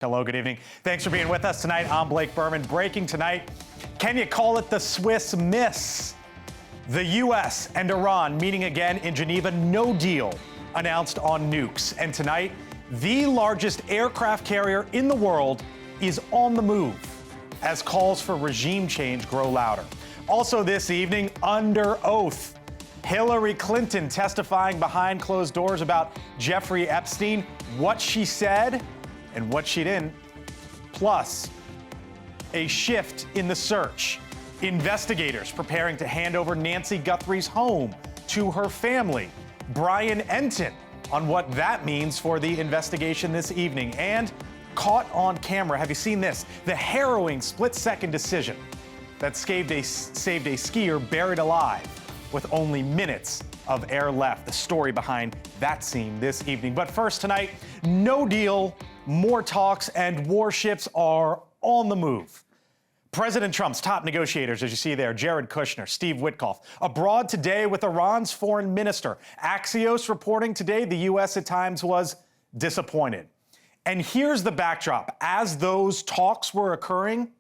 Hello, good evening. Thanks for being with us tonight. I'm Blake Burman. Breaking tonight, can you call it the Swiss miss? The U.S. and Iran meeting again in Geneva. No deal announced on nukes. And tonight, the largest aircraft carrier in the world is on the move as calls for regime change grow louder. Also this evening, under oath, Hillary Clinton testifying behind closed doors about Jeffrey Epstein, what she said and what she didn't. Plus, a shift in the search. Investigators preparing to hand over Nancy Guthrie's home to her family. Brian Entin on what that means for the investigation this evening. And caught on camera, have you seen this? The harrowing split-second decision that saved a skier buried alive with only minutes of air left. The story behind that scene this evening. But first tonight, no deal, more talks, and warships are on the move. President Trump's top negotiators, as you see there, Jared Kushner, Steve Witkoff, abroad today with Iran's foreign minister. Axios reporting today the U.S. at times was disappointed. And here's the backdrop. As those talks were occurring,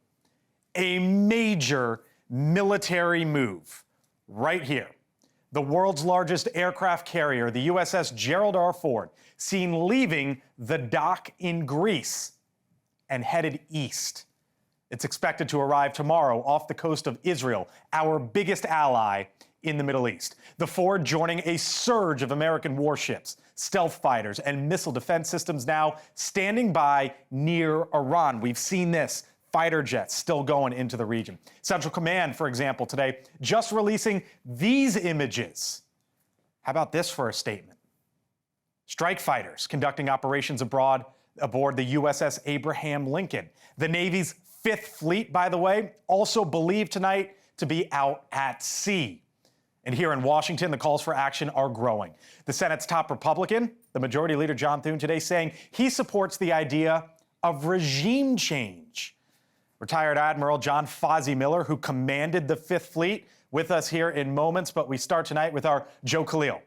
a major military move right here. The world's largest aircraft carrier, the USS Gerald R. Ford, seen leaving the dock in Greece and headed east. It's expected to arrive tomorrow off the coast of Israel, our biggest ally in the Middle East. The Ford joining a surge of American warships, stealth fighters, and missile defense systems now standing by near Iran. We've seen this. Fighter jets still going into the region. Central Command, for example, today just releasing these images. How about this for a statement? Strike fighters conducting operations abroad aboard the USS Abraham Lincoln. The Navy's Fifth Fleet, by the way, also believed tonight to be out at sea. And here in Washington, the calls for action are growing. The Senate's top Republican, the Majority Leader John Thune, today saying he supports the idea of regime change. Retired Admiral John Fozzie Miller, who commanded the Fifth Fleet, with us here in moments. But we start tonight with our Joe Khalil,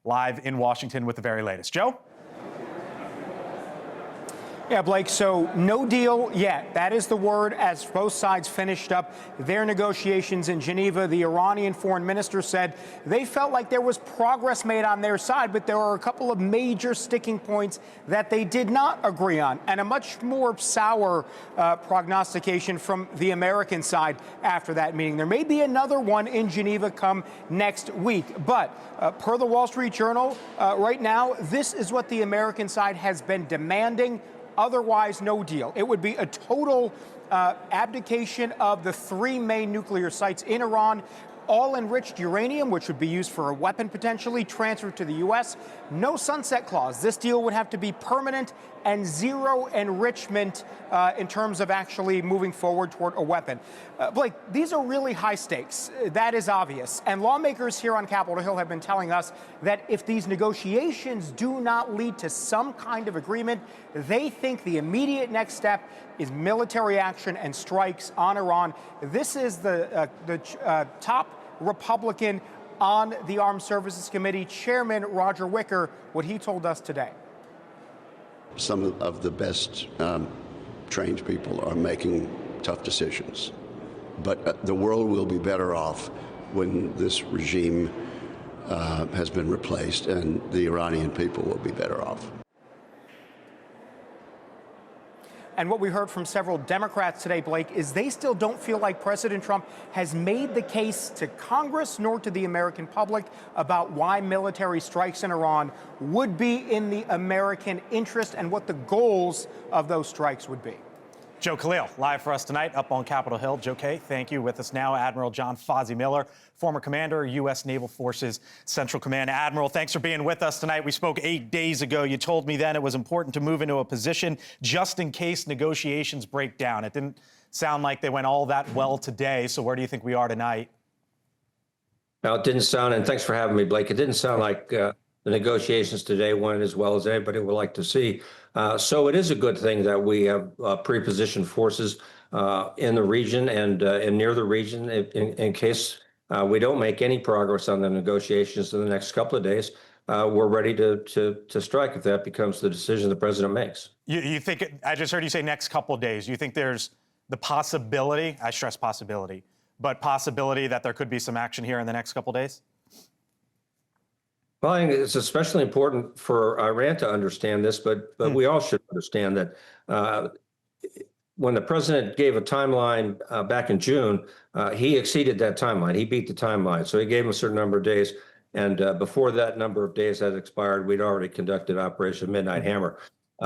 live in Washington with the very latest. Joe? Yeah, Blake, so no deal yet. That is the word as both sides finished up their negotiations in Geneva. The Iranian foreign minister said they felt like there was progress made on their side, but there are a couple of major sticking points that they did not agree on, and a much more sour prognostication from the American side after that meeting. There may be another one in Geneva come next week, but per the Wall Street Journal, right now, this is what the American side has been demanding. Otherwise, no deal. It would be a total abdication of the three main nuclear sites in Iran, all enriched uranium, which would be used for a weapon potentially, transferred to the U.S. No sunset clause. This deal would have to be permanent and zero enrichment in terms of actually moving forward toward a weapon. Blake, these are really high stakes. That is obvious. And lawmakers here on Capitol Hill have been telling us that if these negotiations do not lead to some kind of agreement, they think the immediate next step is military action and strikes on Iran. This is the top Republican on the Armed Services Committee, Chairman Roger Wicker, what he told us today. Some of the best trained people are making tough decisions. But the world will be better off when this regime has been replaced, and the Iranian people will be better off. And what we heard from several Democrats today, Blake, is they still don't feel like President Trump has made the case to Congress nor to the American public about why military strikes in Iran would be in the American interest and what the goals of those strikes would be. Joe Khalil, live for us tonight up on Capitol Hill. Joe K., thank you. With us now, Admiral John Fozzie Miller, former commander, U.S. Naval Forces Central Command. Admiral, thanks for being with us tonight. We spoke 8 days ago. You told me then it was important to move into a position just in case negotiations break down. It didn't sound like they went all that well today. So where do you think we are tonight? Well, it didn't sound, and thanks for having me, Blake. It didn't sound like the negotiations today went as well as anybody would like to see. So it is a good thing that we have pre-positioned forces in the region and near the region in case we don't make any progress on the negotiations in the next couple of days. we're ready to strike if that becomes the decision the president makes. You think, I just heard you say next couple of days, you think there's the possibility, I stress possibility, but possibility that there could be some action here in the next couple of days? Well, I think it's especially important for Iran to understand this, but we all should understand that when the president gave a timeline back in June, he exceeded that timeline. He beat the timeline. So he gave him a certain number of days. And before that number of days had expired, we'd already conducted Operation Midnight Hammer.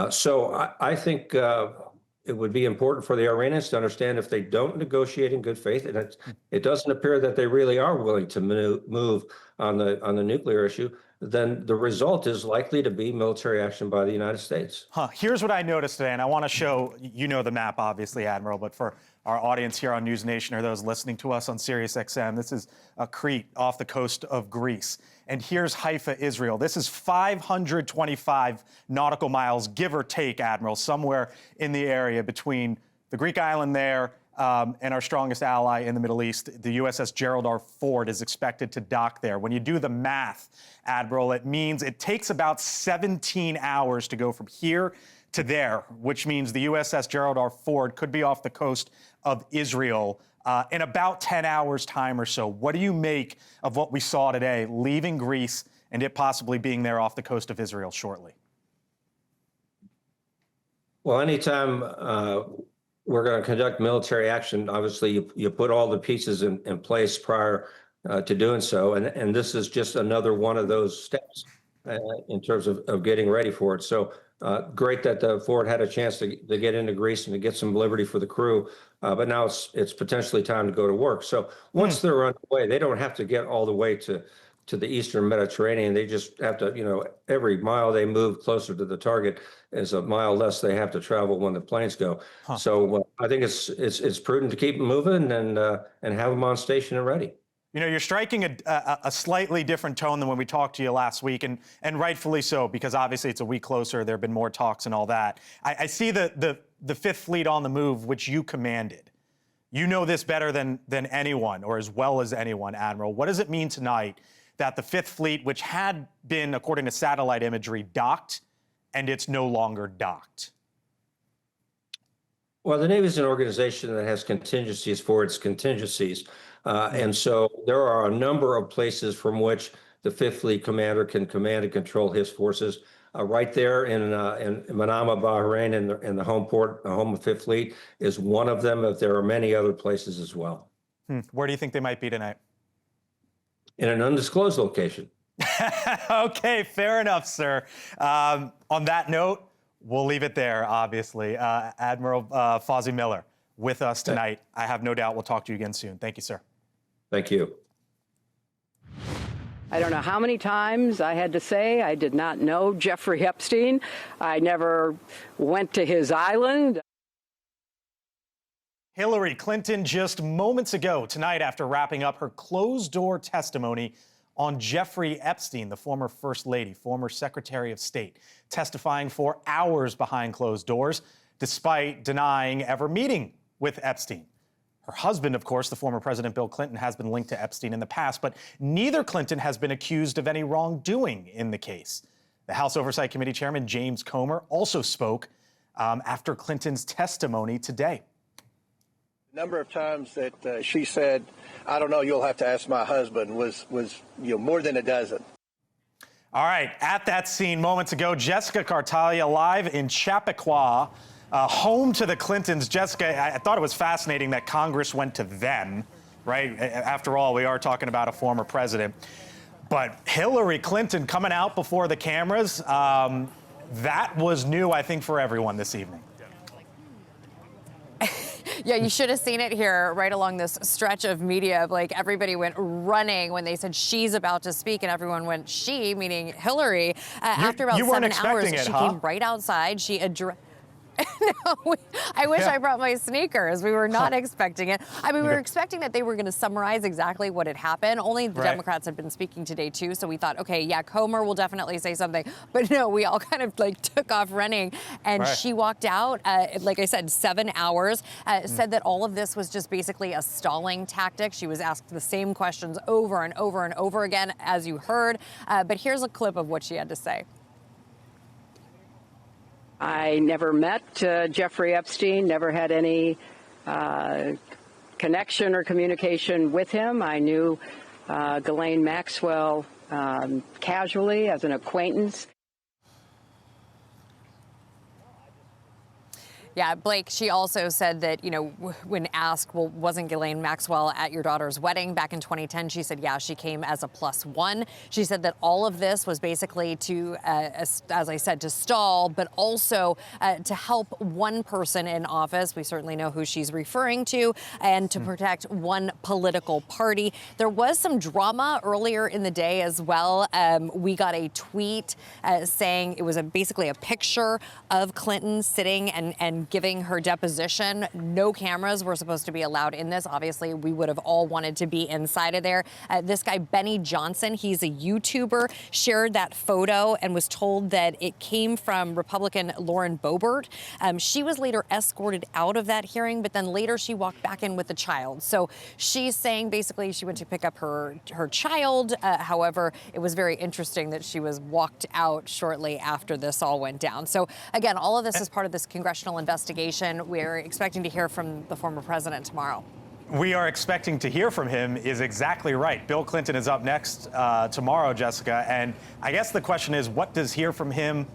So I think it would be important for the Iranians to understand if they don't negotiate in good faith, and it doesn't appear that they really are willing to move on the nuclear issue, then the result is likely to be military action by the United States. Here's what I noticed today, and I want to show, you know the map, obviously, Admiral, but for our audience here on News Nation or those listening to us on Sirius XM, this is Crete off the coast of Greece. And here's Haifa, Israel. This is 525 nautical miles, give or take, Admiral, somewhere in the area between the Greek island there and our strongest ally in the Middle East, the USS Gerald R. Ford, is expected to dock there. When you do the math, Admiral, it means it takes about 17 hours to go from here to there, which means the USS Gerald R. Ford could be off the coast of Israel in about 10 hours' time or so. What do you make of what we saw today, leaving Greece and it possibly being there off the coast of Israel shortly? Well, anytime we're going to conduct military action, obviously you put all the pieces in place prior to doing so. And this is just another one of those steps in terms of getting ready for it. So great that the Ford had a chance to get into Greece and to get some liberty for the crew. But now it's potentially time to go to work. So once they're underway, they don't have to get all the way to the Eastern Mediterranean. They just have to, every mile they move closer to the target is a mile less they have to travel when the planes go. So I think it's prudent to keep them moving and have them on station and ready. You're striking a slightly different tone than when we talked to you last week, and rightfully so, because obviously it's a week closer. There have been more talks and all that. I see the Fifth Fleet on the move, which you commanded. You know this better than anyone, or as well as anyone, Admiral. What does it mean tonight that the Fifth Fleet, which had been, according to satellite imagery, docked, and it's no longer docked? Well, the Navy is an organization that has contingencies for its contingencies. And so there are a number of places from which the Fifth Fleet commander can command and control his forces. Right there in Manama, Bahrain, in the home port, the home of Fifth Fleet, is one of them, but there are many other places as well. Where do you think they might be tonight? In an undisclosed location. Okay, fair enough, sir. On that note, we'll leave it there, obviously. Admiral Fawzi Miller with us tonight. I have no doubt we'll talk to you again soon. Thank you, sir. Thank you. I don't know how many times I had to say I did not know Jeffrey Epstein. I never went to his island. Hillary Clinton just moments ago tonight, after wrapping up her closed-door testimony on Jeffrey Epstein, the former First Lady, former Secretary of State, testifying for hours behind closed doors, despite denying ever meeting with Epstein. Her husband, of course, the former President Bill Clinton, has been linked to Epstein in the past, but neither Clinton has been accused of any wrongdoing in the case. The House Oversight Committee Chairman James Comer also spoke after Clinton's testimony today. Number of times that she said, "I don't know, you'll have to ask my husband," was more than a dozen. All right, at that scene moments ago, Jessica Cartalia live in Chappaqua, home to the Clintons. Jessica, I thought it was fascinating that Congress went to them, right? After all, we are talking about a former president. But Hillary Clinton coming out before the cameras, that was new, I think, for everyone this evening. Yeah, you should have seen it here right along this stretch of media. Like, everybody went running when they said she's about to speak, and everyone went, she, meaning Hillary. After about 7 hours, she came right outside. She addressed. No, I wish I brought my sneakers. We were not expecting it. I mean, we were expecting that they were going to summarize exactly what had happened. Only the Democrats had been speaking today, too. So we thought, okay, yeah, Comer will definitely say something. But no, we all kind of like took off running. And she walked out, like I said, 7 hours, said that all of this was just basically a stalling tactic. She was asked the same questions over and over and over again, as you heard. But here's a clip of what she had to say. I never met Jeffrey Epstein, never had any connection or communication with him. I knew Ghislaine Maxwell casually as an acquaintance. Yeah, Blake, she also said that, you know, when asked, well, wasn't Ghislaine Maxwell at your daughter's wedding back in 2010? She said, yeah, she came as a +1. She said that all of this was basically to, as I said, to stall, but also to help one person in office. We certainly know who she's referring to, and to protect one political party. There was some drama earlier in the day as well. We got a tweet saying it was basically a picture of Clinton sitting and giving her deposition. No cameras were supposed to be allowed in this. Obviously, we would have all wanted to be inside of there. This guy, Benny Johnson, he's a YouTuber, shared that photo and was told that it came from Republican Lauren Boebert. She was later escorted out of that hearing, but then later she walked back in with a child. So she's saying basically she went to pick up her child. However, it was very interesting that she was walked out shortly after this all went down. So again, all of this is part of this congressional investigation. We're expecting to hear from the former president tomorrow. We are expecting to hear from him is exactly right. Bill Clinton is up next tomorrow, Jessica. And I guess the question is, what does hear from him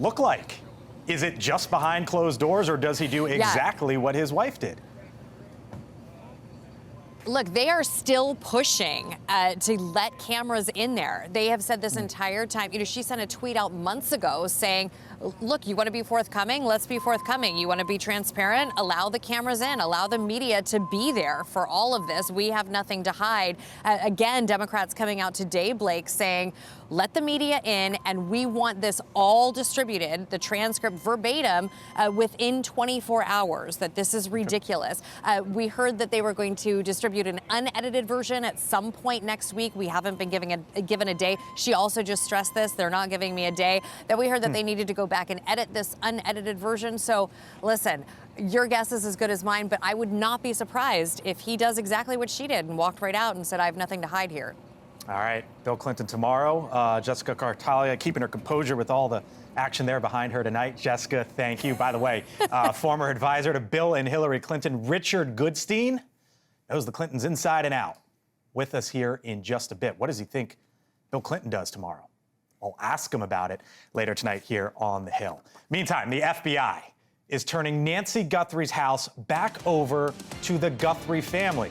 look like? Is it just behind closed doors, or does he do exactly what his wife did? Look, they are still pushing to let cameras in there. They have said this entire time. You know, she sent a tweet out months ago saying, look, you want to be forthcoming? Let's be forthcoming. You want to be transparent? Allow the cameras in. Allow the media to be there for all of this. We have nothing to hide. Again, Democrats coming out today, Blake, saying, let the media in, and we want this all distributed, the transcript verbatim, within 24 hours, that this is ridiculous. We heard that they were going to distribute an unedited version at some point next week. We haven't been given a day. She also just stressed this. They're not giving me a day. That we heard that they needed to go back and edit this unedited version. So listen, your guess is as good as mine, but I would not be surprised if he does exactly what she did and walked right out and said, I have nothing to hide here. All right, Bill Clinton tomorrow. Jessica Cartalia keeping her composure with all the action there behind her tonight. Jessica, thank you. By the way, former advisor to Bill and Hillary Clinton, Richard Goodstein, knows the Clintons inside and out. With us here in just a bit. What does he think Bill Clinton does tomorrow? I'll ask him about it later tonight here on The Hill. Meantime, the FBI is turning Nancy Guthrie's house back over to the Guthrie family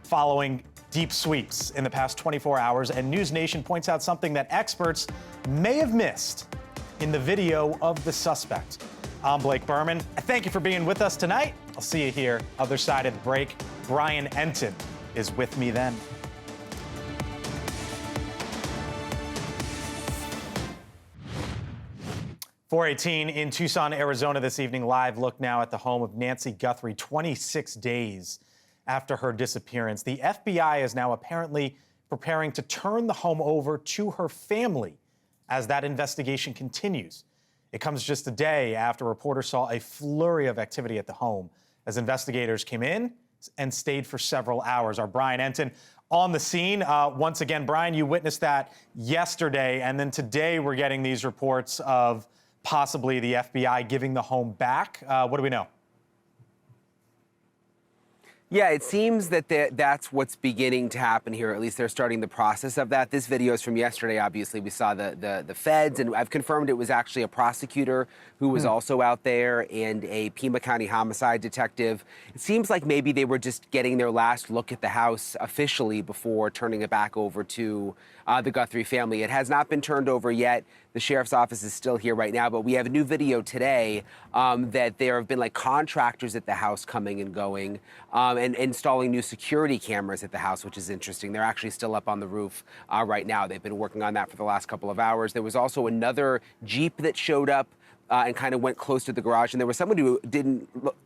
following deep sweeps in the past 24 hours. And News Nation points out something that experts may have missed in the video of the suspect. I'm Blake Burman. I thank you for being with us tonight. I'll see you here, other side of the break. Brian Enton is with me then. .418 in Tucson, Arizona this evening. Live look now at the home of Nancy Guthrie, 26 days after her disappearance. The FBI is now apparently preparing to turn the home over to her family as that investigation continues. It comes just a day after reporters saw a flurry of activity at the home as investigators came in and stayed for several hours. Our Brian Enton on the scene. Once again, Brian, you witnessed that yesterday, and then today we're getting these reports of possibly the FBI giving the home back. What do we know? Yeah, it seems that that's what's beginning to happen here. At least they're starting the process of that. This video is from yesterday. Obviously, we saw the feds, and I've confirmed it was actually a prosecutor who was also out there and a Pima County homicide detective. It seems like maybe they were just getting their last look at the house officially before turning it back over to the Guthrie family. It has not been turned over yet. The sheriff's office is still here right now, but we have a new video today that there have been like contractors at the house coming and going and installing new security cameras at the house, which is interesting. They're actually still up on the roof right now. They've been working on that for the last couple of hours. There was also another Jeep that showed up and kind of went close to the garage. And there was someone who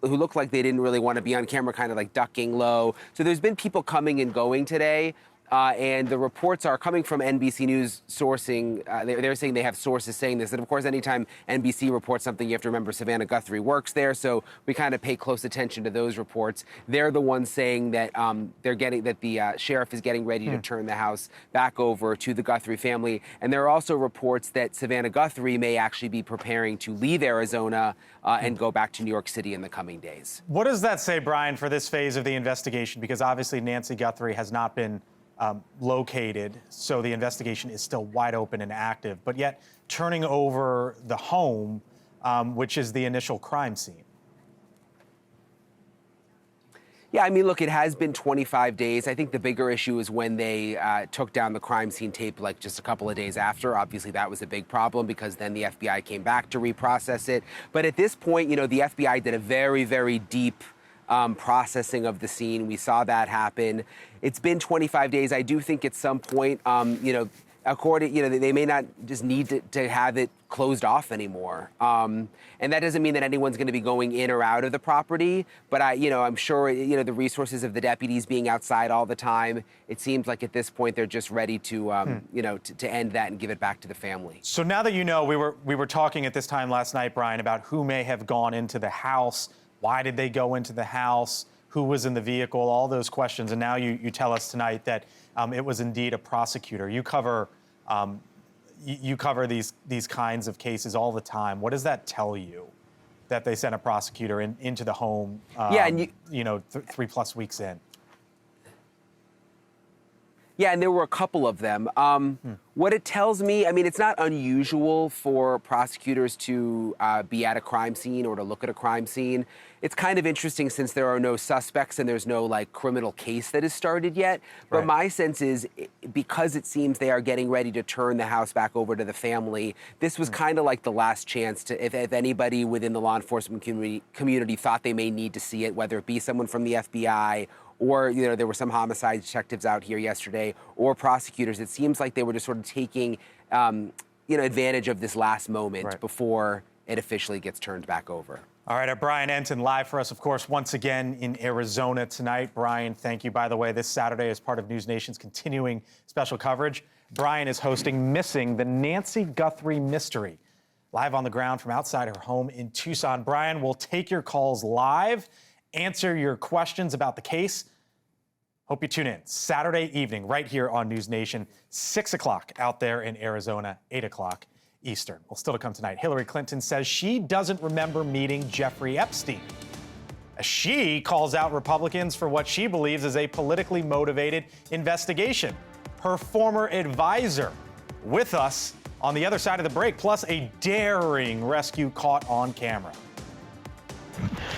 looked like they didn't really want to be on camera, kind of like ducking low. So there's been people coming and going today. And the reports are coming from NBC News sourcing. They're saying they have sources saying this. And of course, anytime NBC reports something, you have to remember Savannah Guthrie works there. So we kind of pay close attention to those reports. They're the ones saying that the sheriff is getting ready to turn the house back over to the Guthrie family. And there are also reports that Savannah Guthrie may actually be preparing to leave Arizona and go back to New York City in the coming days. What does that say, Brian, for this phase of the investigation? Because obviously Nancy Guthrie has not been located, so the investigation is still wide open and active, but yet turning over the home, which is the initial crime scene. Yeah, I mean, look, it has been 25 days. I think the bigger issue is when they took down the crime scene tape like just a couple of days after. Obviously, that was a big problem because then the FBI came back to reprocess it. But at this point, you know, the FBI did a very, very deep processing of the scene. We saw that happen. It's been 25 days. I do think at some point, they may not just need to have it closed off anymore. And that doesn't mean that anyone's going to be going in or out of the property. But I'm sure, the resources of the deputies being outside all the time, it seems like at this point they're just ready to, to end that and give it back to the family. So now that we were talking at this time last night, Brian, about who may have gone into the house. Why did they go into the house? Who was in the vehicle? All those questions. And now you tell us tonight that it was indeed a prosecutor. You cover these kinds of cases all the time. What does that tell you, that they sent a prosecutor into the home? Yeah, and 3+ weeks in. Yeah, and there were a couple of them. What it tells me, I mean, it's not unusual for prosecutors to be at a crime scene or to look at a crime scene. It's kind of interesting since there are no suspects and there's no criminal case that has started yet. But Right. my sense is because it seems they are getting ready to turn the house back over to the family, this was kind of like the last chance to, if anybody within the law enforcement community thought they may need to see it, whether it be someone from the FBI or, there were some homicide detectives out here yesterday, or prosecutors. It seems like they were just sort of taking, advantage of this last moment before it officially gets turned back over. All right, Brian Enton live for us, of course, once again in Arizona tonight. Brian, thank you. By the way, this Saturday, as part of News Nation's continuing special coverage, Brian is hosting Missing, the Nancy Guthrie Mystery, live on the ground from outside her home in Tucson. Brian will take your calls live, answer your questions about the case. Hope you tune in Saturday evening right here on News Nation, 6 o'clock out there in Arizona, 8 o'clock Eastern. Well, still to come tonight, Hillary Clinton says she doesn't remember meeting Jeffrey Epstein. She calls out Republicans for what she believes is a politically motivated investigation. Her former advisor with us on the other side of the break, plus a daring rescue caught on camera.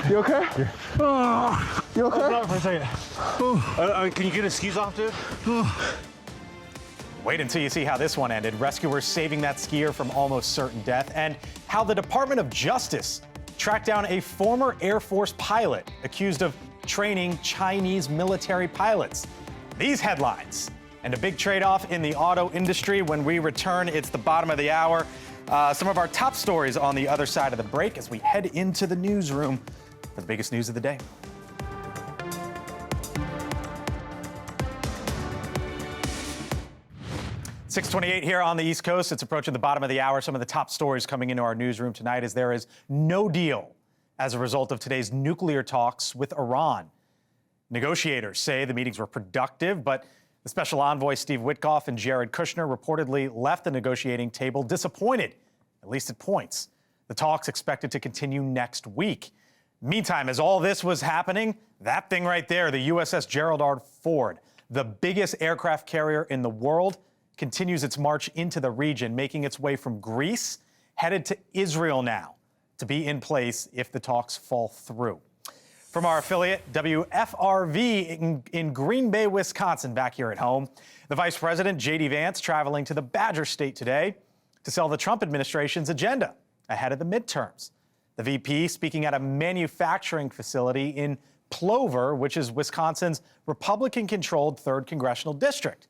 You okay? Oh, You okay? hold on for a second. Can you get his skis off, dude? Wait until you see how this one ended. Rescuers saving that skier from almost certain death, and how the Department of Justice tracked down a former Air Force pilot accused of training Chinese military pilots. These headlines and a big trade-off in the auto industry. When we return, it's the bottom of the hour. Some of our top stories on the other side of the break as we head into the newsroom for the biggest news of the day. .628 here on the East Coast. It's approaching the bottom of the hour. Some of the top stories coming into our newsroom tonight is there is no deal as a result of today's nuclear talks with Iran. Negotiators say the meetings were productive, but the special envoy Steve Witkoff and Jared Kushner reportedly left the negotiating table disappointed, at least at points. The talks expected to continue next week. Meantime, as all this was happening, that thing right there, the USS Gerald R. Ford, the biggest aircraft carrier in the world, continues its march into the region, making its way from Greece, headed to Israel now, to be in place if the talks fall through. From our affiliate, WFRV in Green Bay, Wisconsin, back here at home, the Vice President, J.D. Vance, traveling to the Badger State today to sell the Trump administration's agenda ahead of the midterms. The VP speaking at a manufacturing facility in Plover, which is Wisconsin's Republican-controlled 3rd Congressional District.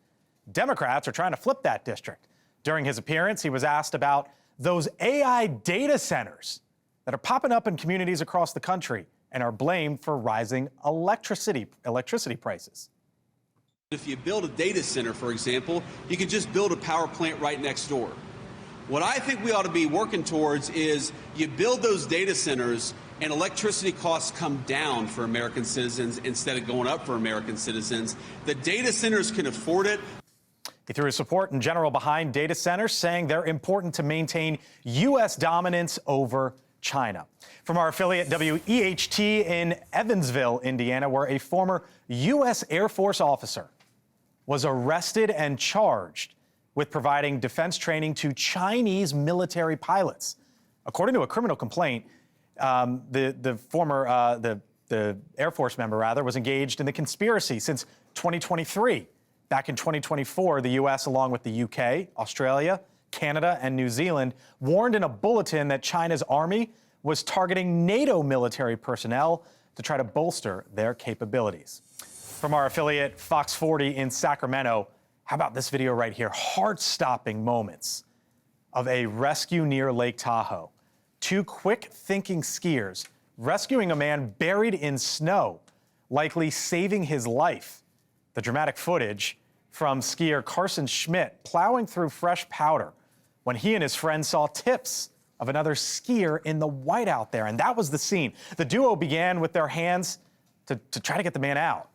Democrats are trying to flip that district. During his appearance, he was asked about those AI data centers that are popping up in communities across the country and are blamed for rising electricity prices. If you build a data center, for example, you can just build a power plant right next door. What I think we ought to be working towards is you build those data centers and electricity costs come down for American citizens instead of going up for American citizens. The data centers can afford it. He threw his support in general behind data centers, saying they're important to maintain U.S. dominance over China. From our affiliate WEHT in Evansville, Indiana, where a former U.S. Air Force officer was arrested and charged with providing defense training to Chinese military pilots. According to a criminal complaint, the Air Force member, was engaged in the conspiracy since 2023. Back in 2024, the U.S., along with the UK, Australia, Canada, and New Zealand, warned in a bulletin that China's army was targeting NATO military personnel to try to bolster their capabilities. From our affiliate Fox 40 in Sacramento, how about this video right here? Heart-stopping moments of a rescue near Lake Tahoe. Two quick-thinking skiers rescuing a man buried in snow, likely saving his life. The dramatic footage from skier Carson Schmidt plowing through fresh powder when he and his friend saw tips of another skier in the whiteout there. And that was the scene. The duo began with their hands to try to get the man out.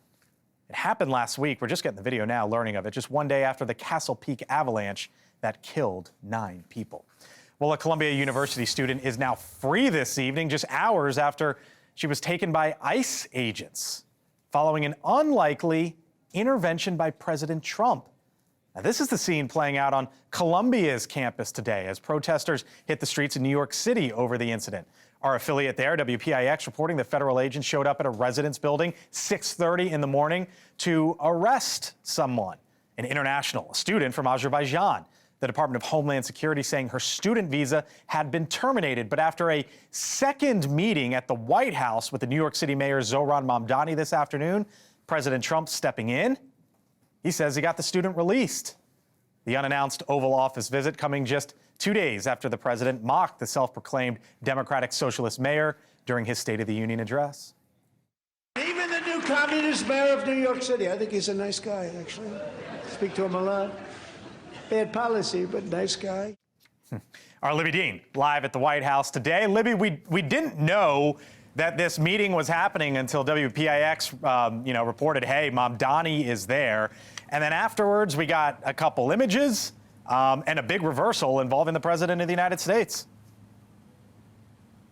It happened last week. We're just getting the video now, learning of it, just one day after the Castle Peak avalanche that killed 9 people. Well, a Columbia University student is now free this evening, just hours after she was taken by ICE agents following an unlikely intervention by President Trump. Now, this is the scene playing out on Columbia's campus today as protesters hit the streets in New York City over the incident. Our affiliate there, WPIX, reporting that federal agents showed up at a residence building 6:30 in the morning to arrest someone, an international, a student from Azerbaijan. The Department of Homeland Security saying her student visa had been terminated. But after a second meeting at the White House with the New York City Mayor Zohran Mamdani this afternoon, President Trump stepping in, he says he got the student released. The unannounced Oval Office visit coming just 2 days after the president mocked the self-proclaimed Democratic Socialist mayor during his State of the Union address. Even the new communist mayor of New York City, I think he's a nice guy, actually. Speak to him a lot. Bad policy, but nice guy. Our Libby Dean, live at the White House today. Libby, we didn't know that this meeting was happening until WPIX, reported, hey, Mamdani is there. And then afterwards, we got a couple images and a big reversal involving the President of the United States.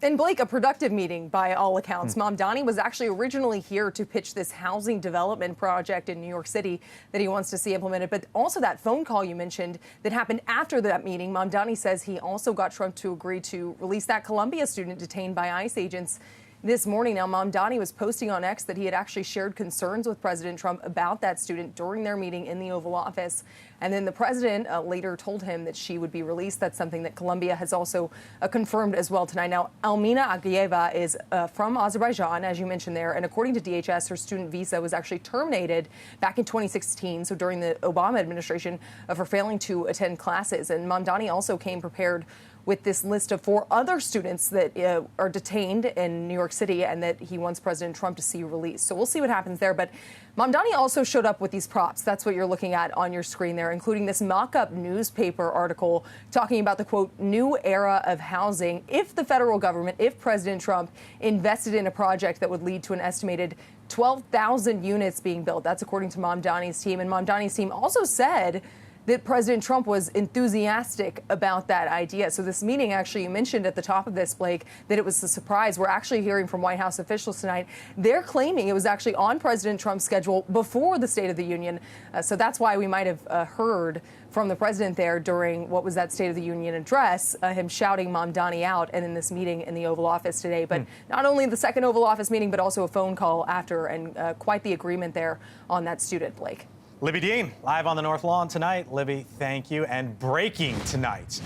And Blake, a productive meeting by all accounts. Mamdani was actually originally here to pitch this housing development project in New York City that he wants to see implemented. But also that phone call you mentioned that happened after that meeting. Mamdani says he also got Trump to agree to release that Colombia student detained by ICE agents this morning. Now, Mamdani was posting on X that he had actually shared concerns with President Trump about that student during their meeting in the Oval Office. And then the president later told him that she would be released. That's something that Colombia has also confirmed as well tonight. Now, Almina Agiyeva is from Azerbaijan, as you mentioned there. And according to DHS, her student visa was actually terminated back in 2016, so during the Obama administration, for failing to attend classes. And Mamdani also came prepared with this list of 4 other students that are detained in New York City and that he wants President Trump to see released. So we'll see what happens there. But Mamdani also showed up with these props. That's what you're looking at on your screen there, including this mock-up newspaper article talking about the, quote, new era of housing if the federal government, if President Trump invested in a project that would lead to an estimated 12,000 units being built. That's according to Mamdani's team. And Mamdani's team also said that President Trump was enthusiastic about that idea. So this meeting, actually, you mentioned at the top of this, Blake, that it was a surprise. We're actually hearing from White House officials tonight. They're claiming it was actually on President Trump's schedule before the State of the Union. So that's why we might have heard from the president there during what was that State of the Union address, him shouting Mamdani out, and in this meeting in the Oval Office today. But not only the second Oval Office meeting, but also a phone call after, and quite the agreement there on that student, Blake. Libby Dean, live on the North Lawn tonight. Libby, thank you. And breaking tonight,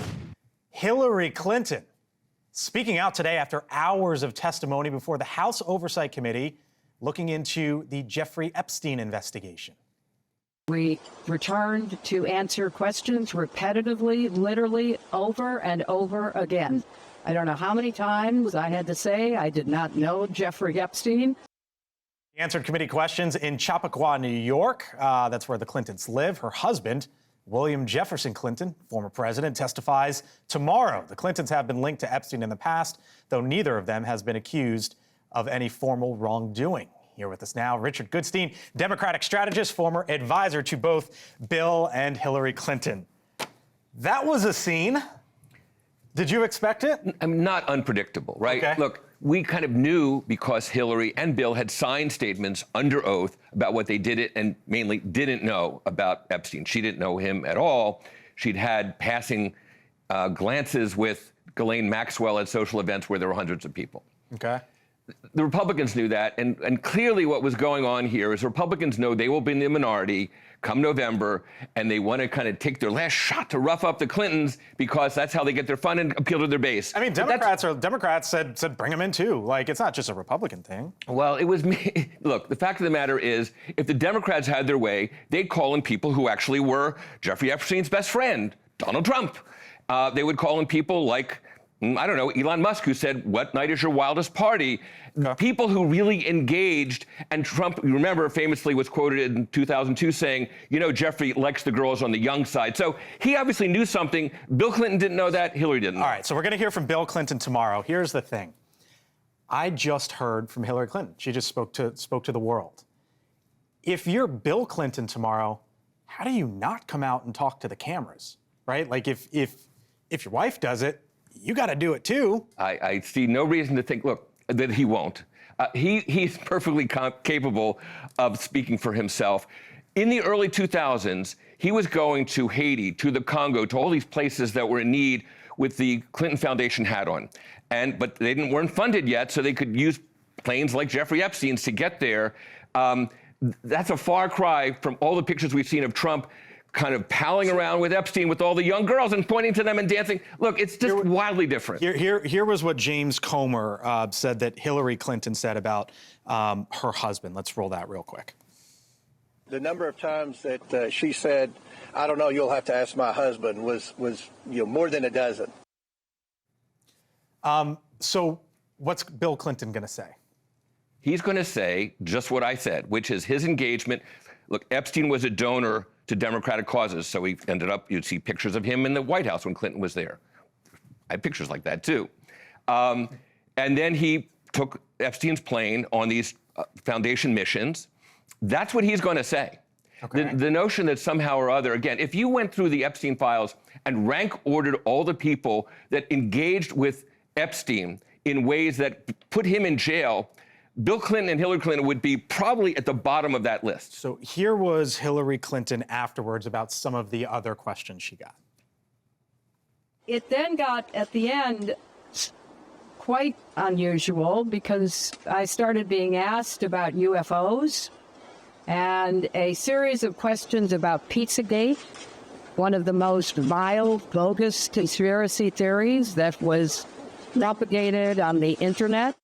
Hillary Clinton speaking out today after hours of testimony before the House Oversight Committee looking into the Jeffrey Epstein investigation. We returned to answer questions repetitively, literally over and over again. I don't know how many times I had to say I did not know Jeffrey Epstein. He answered committee questions in Chappaqua, New York. That's where the Clintons live. Her husband, William Jefferson Clinton, former president, testifies tomorrow. The Clintons have been linked to Epstein in the past, though neither of them has been accused of any formal wrongdoing. Here with us now, Richard Goodstein, Democratic strategist, former advisor to both Bill and Hillary Clinton. That was a scene. Did you expect it? I'm not unpredictable, right? Okay. Look, we kind of knew because Hillary and Bill had signed statements under oath about what they did and mainly didn't know about Epstein. She didn't know him at all. She'd had passing glances with Ghislaine Maxwell at social events where there were hundreds of people. Okay. The Republicans knew that, and clearly what was going on here is Republicans know they will be in the minority come November, and they want to kind of take their last shot to rough up the Clintons because that's how they get their fun and appeal to their base. I mean, Democrats said bring them in too. Like, it's not just a Republican thing. Well, it was me. Look, the fact of the matter is, if the Democrats had their way, they'd call in people who actually were Jeffrey Epstein's best friend, Donald Trump. They would call in people like, I don't know, Elon Musk, who said, "What night is your wildest party?" Okay. People who really engaged, and Trump, you remember, famously was quoted in 2002 saying, you know, Jeffrey likes the girls on the young side. So he obviously knew something. Bill Clinton didn't know that. Hillary didn't know. All right, so we're going to hear from Bill Clinton tomorrow. Here's the thing. I just heard from Hillary Clinton. She just spoke to the world. If you're Bill Clinton tomorrow, how do you not come out and talk to the cameras, right? Like, if your wife does it, you got to do it too. I see no reason to think, look, that he won't. He's perfectly capable of speaking for himself. In the early 2000s, he was going to Haiti, to the Congo, to all these places that were in need with the Clinton Foundation hat on. But they weren't funded yet, so they could use planes like Jeffrey Epstein's to get there. That's a far cry from all the pictures we've seen of Trump kind of palling around with Epstein with all the young girls and pointing to them and dancing. Look, it's just wildly different. Here was what James Comer said that Hillary Clinton said about her husband. Let's roll that real quick. The number of times that she said, "I don't know, you'll have to ask my husband," was more than a dozen. So what's Bill Clinton going to say? He's going to say just what I said, which is his engagement. Look, Epstein was a donor to Democratic causes, so he ended up, you'd see pictures of him in the White House when Clinton was there. I have pictures like that, too. And then he took Epstein's plane on these foundation missions. That's what he's going to say. Okay. The notion that somehow or other, again, if you went through the Epstein files and rank ordered all the people that engaged with Epstein in ways that put him in jail, Bill Clinton and Hillary Clinton would be probably at the bottom of that list. So here was Hillary Clinton afterwards about some of the other questions she got. It then got, at the end, quite unusual because I started being asked about UFOs and a series of questions about Pizzagate, one of the most vile, bogus conspiracy theories that was propagated on the internet.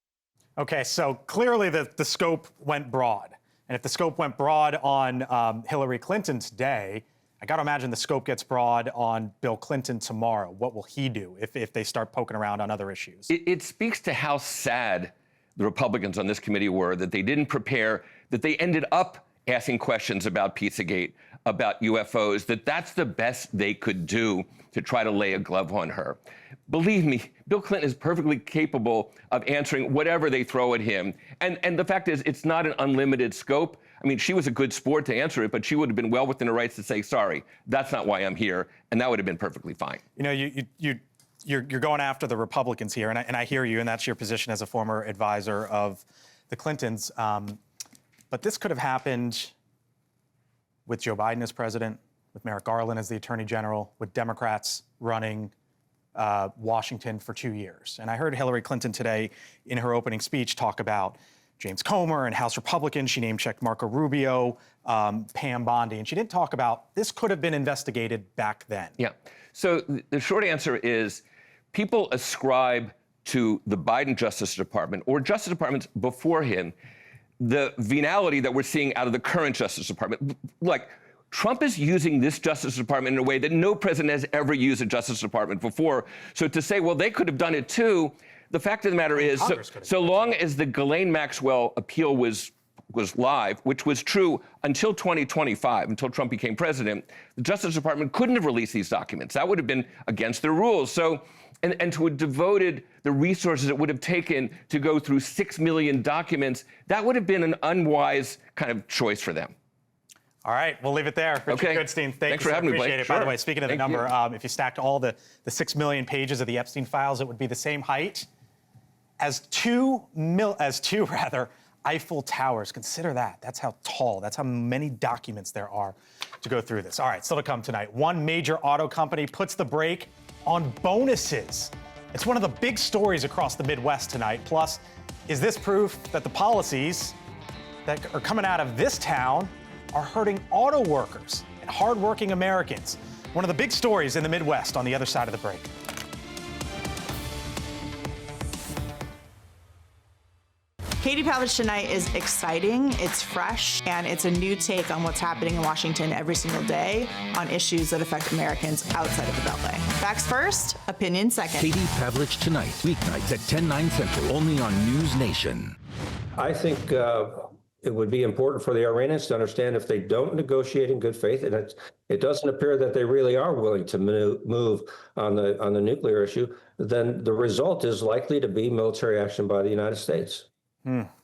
Okay, so clearly the scope went broad. And if the scope went broad on Hillary Clinton today, I got to imagine the scope gets broad on Bill Clinton tomorrow. What will he do if they start poking around on other issues? It speaks to how sad the Republicans on this committee were that they didn't prepare, that they ended up asking questions about Pizzagate, about UFOs, that's the best they could do to try to lay a glove on her. Believe me, Bill Clinton is perfectly capable of answering whatever they throw at him. And the fact is, it's not an unlimited scope. I mean, she was a good sport to answer it, but she would have been well within her rights to say, sorry, that's not why I'm here. And that would have been perfectly fine. You know, you're going after the Republicans here, and I hear you, and that's your position as a former advisor of the Clintons. But this could have happened with Joe Biden as president, with Merrick Garland as the Attorney General, with Democrats running Washington for 2 years. And I heard Hillary Clinton today in her opening speech talk about James Comer and House Republicans. She name-checked Marco Rubio, Pam Bondi, and she didn't talk about this could have been investigated back then. Yeah. So the short answer is people ascribe to the Biden Justice Department or Justice Departments before him the venality that we're seeing out of the current Justice Department. Like, Trump is using this Justice Department in a way that no president has ever used a Justice Department before. So to say, well, they could have done it too, the fact of the matter is, so long as the Ghislaine Maxwell appeal was live, which was true until 2025, until Trump became president, the Justice Department couldn't have released these documents. That would have been against their rules. So, and to have devoted the resources it would have taken to go through 6 million documents, that would have been an unwise kind of choice for them. All right, we'll leave it there. Richard Goodstein, thanks for having me, Blake. Appreciate it. By the way, speaking of the number, if you stacked all the 6 million pages of the Epstein files, it would be the same height as two Eiffel Towers. Consider that. That's how tall, that's how many documents there are to go through this. All right, still to come tonight. One major auto company puts the brake on bonuses. It's one of the big stories across the Midwest tonight. Plus, is this proof that the policies that are coming out of this town are hurting auto workers and hardworking Americans? One of the big stories in the Midwest on the other side of the break. Katie Pavlich tonight is exciting, it's fresh, and it's a new take on what's happening in Washington every single day on issues that affect Americans outside of the Beltway. Facts first, opinion second. Katie Pavlich tonight, weeknights at 10, 9 Central, only on NewsNation. I think it would be important for the Iranians to understand if they don't negotiate in good faith, and it doesn't appear that they really are willing to move on the nuclear issue, then the result is likely to be military action by the United States.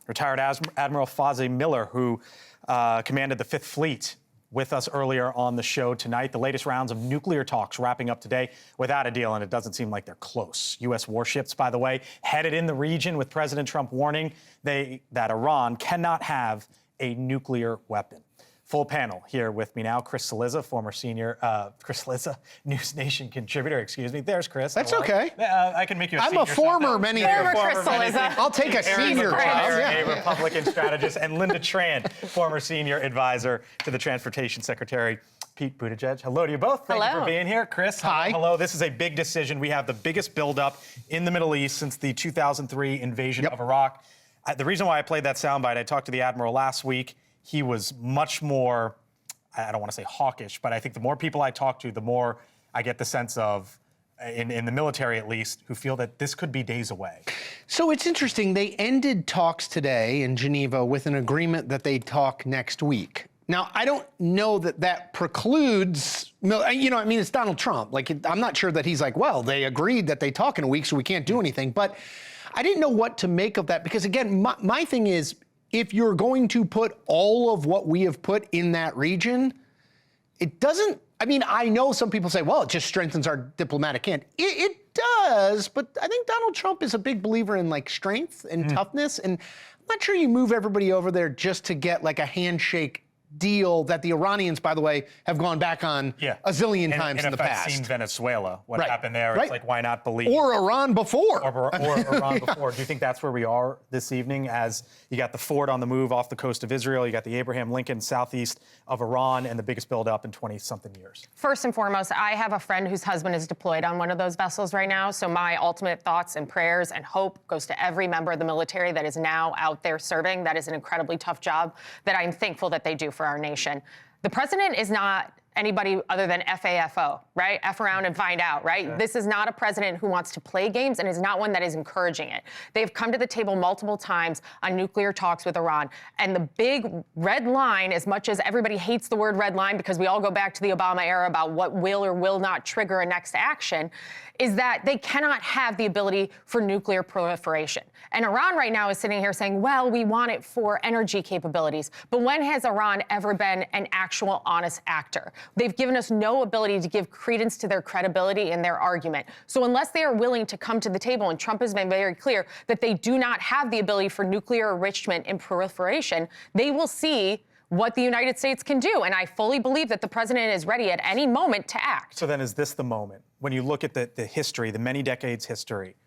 Retired Admiral Fawzi Miller, who commanded the 5th Fleet, with us earlier on the show tonight. The latest rounds of nuclear talks wrapping up today without a deal, and it doesn't seem like they're close. U.S. warships, by the way, headed in the region with President Trump warning that Iran cannot have a nuclear weapon. Full panel here with me now. Chris Cillizza, former senior, NewsNation contributor. Excuse me. There's Chris. That's Hello. okay. I can make you a senior. I'm a former many years. Former I'll take a senior job. A Republican strategist, and Linda Tran, former senior advisor to the Transportation Secretary Pete Buttigieg. Hello to you both. Thank you for being here. Chris, hi. Hello. This is a big decision. We have the biggest buildup in the Middle East since the 2003 invasion of Iraq. The reason why I played that soundbite, I talked to the Admiral last week. He was much more, I don't want to say hawkish, but I think the more people I talk to, the more I get the sense of, in the military at least, who feel that this could be days away. So it's interesting. They ended talks today in Geneva with an agreement that they'd talk next week. Now, I don't know that that precludes, it's Donald Trump. I'm not sure that he's like, well, they agreed that they talk in a week, so we can't do anything. But I didn't know what to make of that, because again, my thing is, if you're going to put all of what we have put in that region, it doesn't, I know some people say, well, it just strengthens our diplomatic hand. It does, but I think Donald Trump is a big believer in strength and toughness, and I'm not sure you move everybody over there just to get a handshake deal that the Iranians, by the way, have gone back on a zillion times in the past. Seen Venezuela, what happened there. It's like, why not believe? Or Iran before. Or Iran before. Do you think that's where we are this evening, as you got the Ford on the move off the coast of Israel, you got the Abraham Lincoln southeast of Iran, and the biggest buildup in 20-something years? First and foremost, I have a friend whose husband is deployed on one of those vessels right now, so my ultimate thoughts and prayers and hope goes to every member of the military that is now out there serving. That is an incredibly tough job that I'm thankful that they do for our nation. The president is not anybody other than FAFO, right? F around and find out, right? Yeah. This is not a president who wants to play games, and is not one that is encouraging it. They've come to the table multiple times on nuclear talks with Iran. And the big red line, as much as everybody hates the word red line because we all go back to the Obama era about what will or will not trigger a next action, is that they cannot have the ability for nuclear proliferation. And Iran right now is sitting here saying, well, we want it for energy capabilities. But when has Iran ever been an actual honest actor? They've given us no ability to give credence to their credibility in their argument. So unless they are willing to come to the table, and Trump has been very clear that they do not have the ability for nuclear enrichment and proliferation, they will see what the United States can do. And I fully believe that the president is ready at any moment to act. So then is this the moment? When you look at the history, the many decades history,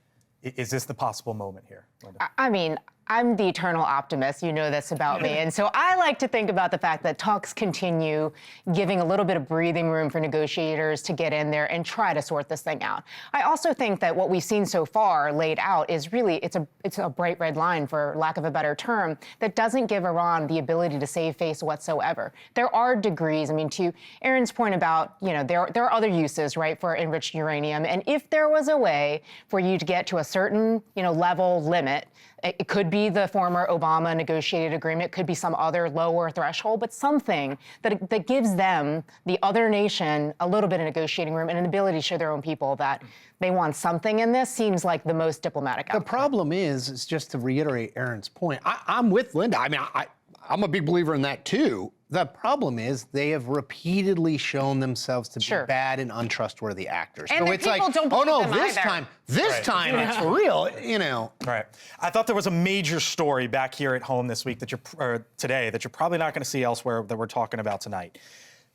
is this the possible moment here, Linda? I mean, I'm the eternal optimist. You know this about me. And so I like to think about the fact that talks continue, giving a little bit of breathing room for negotiators to get in there and try to sort this thing out. I also think that what we've seen so far laid out is really, it's a bright red line, for lack of a better term, that doesn't give Iran the ability to save face whatsoever. There are degrees. I mean, to Aaron's point about, there are other uses, right, for enriched uranium. And if there was a way for you to get to a certain, level limit, it could be the former Obama negotiated agreement, could be some other lower threshold, but something that gives them, the other nation, a little bit of negotiating room and an ability to show their own people that they want something in this, seems like the most diplomatic outcome. The problem is just to reiterate Aaron's point, I'm with Linda. I mean, I'm a big believer in that too. The problem is they have repeatedly shown themselves to be bad and untrustworthy actors. And so it's like, don't oh no, them this either. time it's real, Right. I thought there was a major story back here at home this week today that you're probably not going to see elsewhere that we're talking about tonight.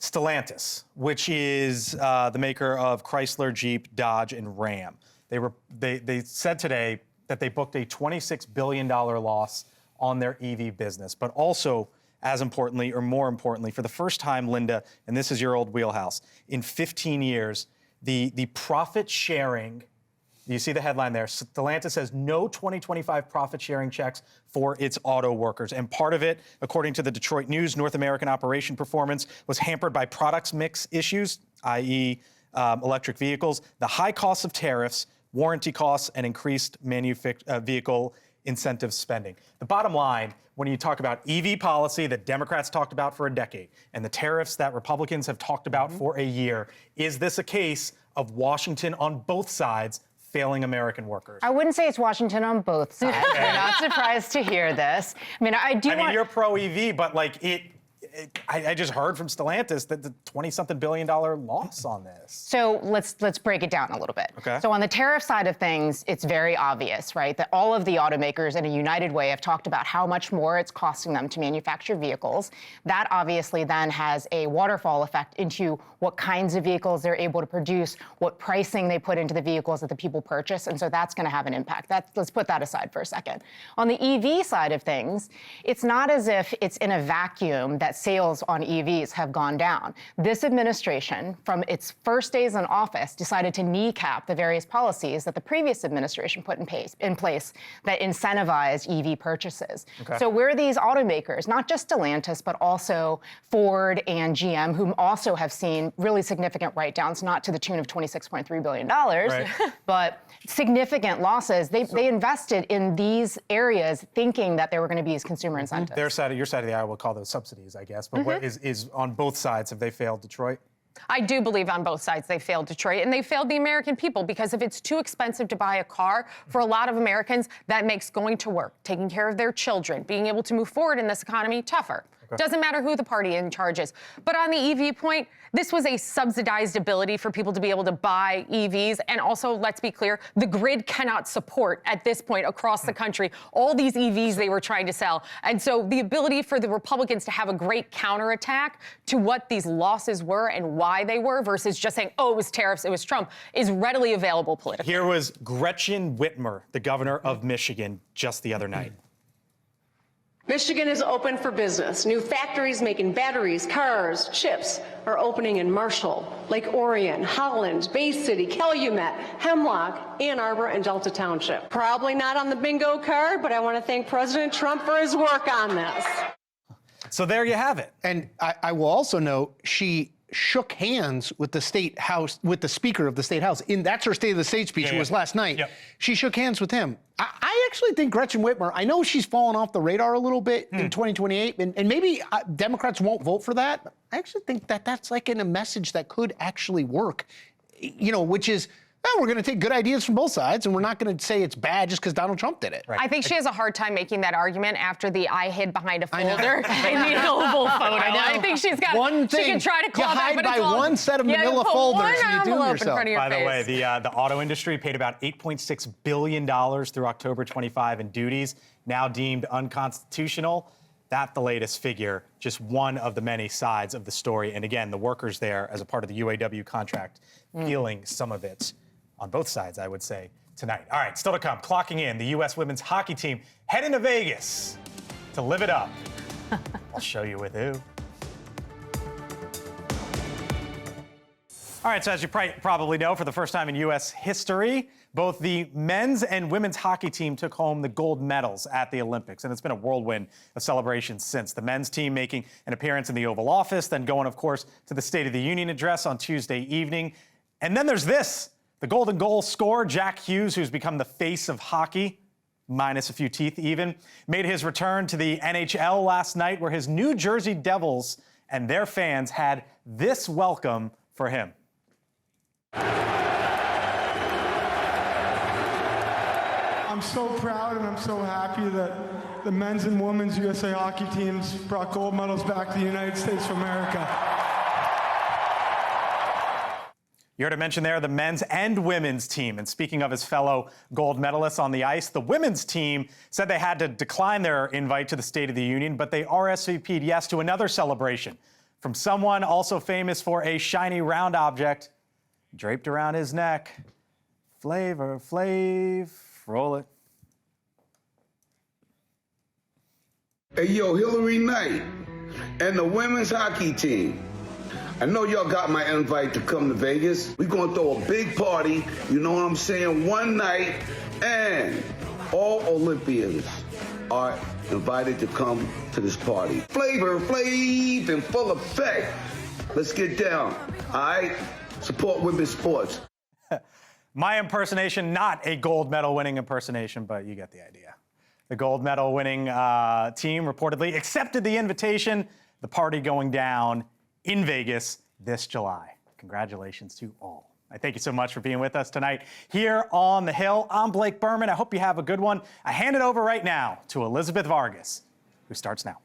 Stellantis, which is the maker of Chrysler, Jeep, Dodge, and Ram. They said today that they booked a $26 billion loss on their EV business, but also, as importantly, or more importantly, for the first time, Linda, and this is your old wheelhouse, in 15 years, the profit sharing, you see the headline there, Stellantis has no 2025 profit sharing checks for its auto workers. And part of it, according to the Detroit News, North American operation performance was hampered by products mix issues, i.e. Electric vehicles, the high costs of tariffs, warranty costs, and increased vehicle incentive spending. The bottom line, when you talk about EV policy that Democrats talked about for a decade and the tariffs that Republicans have talked about for a year, is this a case of Washington on both sides failing American workers? I wouldn't say it's Washington on both sides. I'm not surprised to hear this. I mean, you're pro-EV, but I just heard from Stellantis that the $20-something billion loss on this. So let's break it down a little bit. Okay. So on the tariff side of things, it's very obvious, right, that all of the automakers in a united way have talked about how much more it's costing them to manufacture vehicles. That obviously then has a waterfall effect into what kinds of vehicles they're able to produce, what pricing they put into the vehicles that the people purchase, and so that's going to have an impact. Let's put that aside for a second. On the EV side of things, it's not as if it's in a vacuum that sales on EVs have gone down. This administration, from its first days in office, decided to kneecap the various policies that the previous administration put in place that incentivized EV purchases. Okay. So where these automakers, not just Stellantis, but also Ford and GM, whom also have seen really significant write-downs, not to the tune of $26.3 billion, Right. but significant losses, they invested in these areas thinking that there were going to be these consumer incentives. Your side of the aisle will call those subsidies, I guess. But what is on both sides, have they failed Detroit? I do believe on both sides they failed Detroit, and they failed the American people, because if it's too expensive to buy a car, for a lot of Americans, that makes going to work, taking care of their children, being able to move forward in this economy tougher. Doesn't matter who the party in charge is. But on the EV point, this was a subsidized ability for people to be able to buy EVs. And also, let's be clear, the grid cannot support at this point across the country all these EVs they were trying to sell. And so the ability for the Republicans to have a great counterattack to what these losses were and why they were versus just saying, oh, it was tariffs, it was Trump, is readily available politically. Here was Gretchen Whitmer, the governor of Michigan, just the other night. Michigan is open for business. New factories making batteries, cars, chips are opening in Marshall, Lake Orion, Holland, Bay City, Calumet, Hemlock, Ann Arbor, and Delta Township. Probably not on the bingo card, but I want to thank President Trump for his work on this. So there you have it. And I will also note, she shook hands with the state house, with the speaker of the state house. That's her State of the State speech. It was last night. She shook hands with him. I actually think Gretchen Whitmer, I know she's fallen off the radar a little bit in 2028, and maybe Democrats won't vote for that. But I actually think that that's like in a message that could actually work, which is, we're going to take good ideas from both sides, and we're not going to say it's bad just because Donald Trump did it. I think she has a hard time making that argument after the "I hid behind a folder" in the Oval photo. I think she's got one thing. She can try to claw back, but by it's all, one set of manila folders. You do yourself. By the way, the auto industry paid about $8.6 billion through October 25 in duties, now deemed unconstitutional. That's the latest figure, just one of the many sides of the story. And again, the workers there, as a part of the UAW contract, feeling some of it on both sides, I would say, tonight. All right, still to come, clocking in, the U.S. women's hockey team heading to Vegas to live it up. I'll show you with who. All right, so as you probably know, for the first time in U.S. history, both the men's and women's hockey team took home the gold medals at the Olympics, and it's been a whirlwind of celebrations since. The men's team making an appearance in the Oval Office, then going, of course, to the State of the Union address on Tuesday evening. And then there's this, the golden goal scorer, Jack Hughes, who's become the face of hockey, minus a few teeth even, made his return to the NHL last night, where his New Jersey Devils and their fans had this welcome for him. I'm so proud and I'm so happy that the men's and women's USA hockey teams brought gold medals back to the United States of America. You heard him mention there the men's and women's team. And speaking of his fellow gold medalists on the ice, the women's team said they had to decline their invite to the State of the Union, but they RSVP'd yes to another celebration from someone also famous for a shiny round object draped around his neck. Flavor Flav, roll it. Hey, yo, Hillary Knight and the women's hockey team. I know y'all got my invite to come to Vegas. We're gonna throw a big party, you know what I'm saying, one night, and all Olympians are invited to come to this party. Flavor Flav in full effect. Let's get down, all right? Support women's sports. My impersonation, not a gold medal winning impersonation, but you get the idea. The gold medal winning team reportedly accepted the invitation. The party going down in Vegas this July. Congratulations to all. I thank you so much for being with us tonight here on The Hill. I'm Blake Burman. I hope you have a good one. I hand it over right now to Elizabeth Vargas, who starts now.